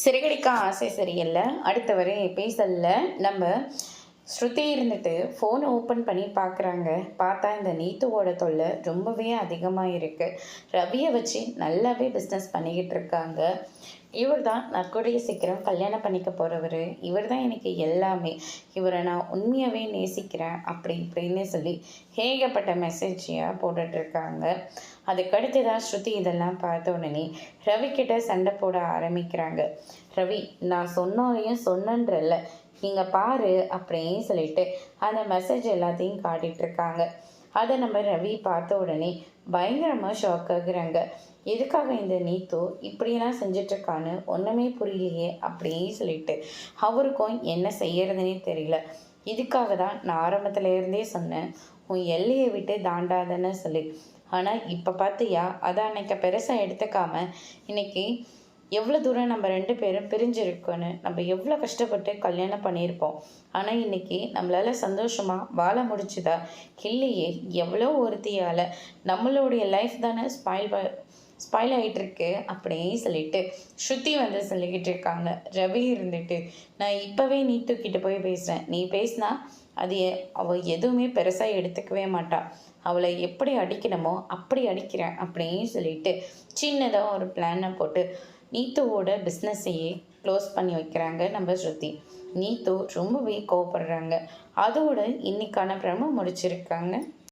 சிறகடிக்க ஆசை சரியில்ல. அடுத்த வரை எபிசோட்ல நம்ம ஸ்ருதி இருந்துட்டு ஃபோனை ஓப்பன் பண்ணி பார்க்குறாங்க. பார்த்தா இந்த நீத்துவோட தொல்லை ரொம்பவே அதிகமாக இருக்குது. ரவியை வச்சு நல்லாவே பிஸ்னஸ் பண்ணிக்கிட்டு இருக்காங்க. இவர் தான் நான் கூடிய சீக்கிரம் கல்யாணம் பண்ணிக்க போகிறவர், இவர் தான் எனக்கு எல்லாமே, இவரை நான் உண்மையாகவே நேசிக்கிறேன் அப்படி இப்படின்னு சொல்லி ஏகப்பட்ட மெசேஜையாக போட்டுட்ருக்காங்க. அதுக்கடுத்து தான் ஸ்ருதி இதெல்லாம் பார்த்த உடனே ரவி கிட்ட சண்டை போட ஆரம்பிக்கிறாங்க. ரவி, நான் சொன்னாலையும் சொன்னன்றல்ல, நீங்கள் பாரு அப்படின்னு சொல்லிட்டு அந்த மெசேஜ் எல்லாத்தையும் காட்டிகிட்ருக்காங்க. அதை நம்ம ரவி பார்த்த உடனே பயங்கரமாக ஷாக் ஆகுறாங்க. எதுக்காக இந்த நீத்து இப்படியெல்லாம் செஞ்சிட்ருக்கான்னு ஒன்றுமே புரியலையே அப்படின்னு சொல்லிட்டு அவருக்கும் என்ன செய்யறதுனே தெரியல. இதுக்காக தான் நான் ஆரம்பத்துலேருந்தே சொன்னேன், உன் எல்லையை விட்டு தாண்டாதன்னு சொல்லி. ஆனால் இப்போ பார்த்தியா, அதை அன்னைக்கு பெருசாக எடுத்துக்காம இன்னைக்கு எவ்வளோ தூரம் நம்ம 2 பேரும் பிரிஞ்சிருக்கோன்னு, நம்ம எவ்வளோ கஷ்டப்பட்டு கல்யாணம் பண்ணியிருப்போம். ஆனால் இன்றைக்கி நம்மளால் சந்தோஷமாக வாழ முடிச்சுதா? இல்லையே. எவ்வளோ ஒருத்தியால் நம்மளுடைய லைஃப் தானே ஸ்பாயில் ஆகிட்டுருக்கு அப்படின்னு சொல்லிட்டு ஸ்ருதி வந்து சொல்லிக்கிட்டு இருக்காங்க. ரவி இருந்துட்டு, நான் இப்போவே நீ தூக்கிட்டு போய் பேசுகிறேன், நீ பேசினா அது அவள் எதுவுமே பெருசாக எடுத்துக்கவே மாட்டாள், அவளை எப்படி அடிக்கணுமோ அப்படி அடிக்கிறேன் அப்படின்னு சொல்லிட்டு சின்னதாக ஒரு பிளானை போட்டு நீத்துவோட பிஸ்னஸையே க்ளோஸ் பண்ணி வைக்கிறாங்க நம்ம ஸ்ருதி. நீத்து ரொம்பவே கோவப்படுறாங்க. அதோட இன்னைக்கான பிரம முடிச்சிருக்காங்க.